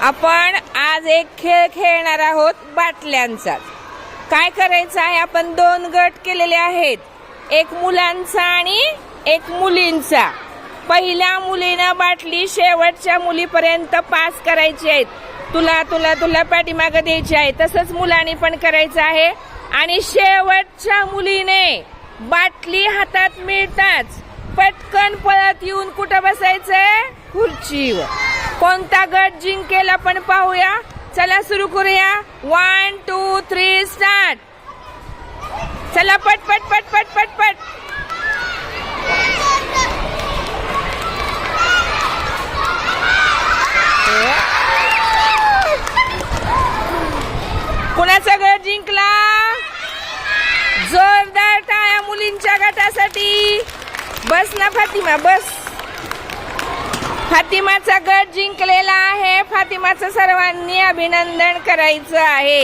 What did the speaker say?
आपण आज एक खेळ खेळणार आहोत बाटल्यांचा। काय करायचं आहे, आपण दोन गट केलेले आहेत, एक मुलांचा आणि एक मुलींचा। पहिल्या मुलीनं बाटली शेवटच्या मुलीपर्यंत पास करायची आहे। तुला तुला तुला पाठीमागे द्यायची आहे, तसंच मुलांनी पण करायचं आहे। आणि शेवटच्या मुलीने बाटली हातात मिळताच पटकन पळत येऊन कुठं बसायचंय, खुर्चीवर। कोणता गट जिंकेल आपण पाहूया। चला सुरू करूया। 1 2 3 स्टार्ट। चला पट पट पट पट पट पट। कुणाचा गट जिंकला? जोरदार टाळ्या मुलींच्या गटासाठी। बस ना फातिमा, बस। फातिमाचा गट जिंकलेला आहे। फातिमाचं सर्वांनी अभिनंदन करायचं आहे।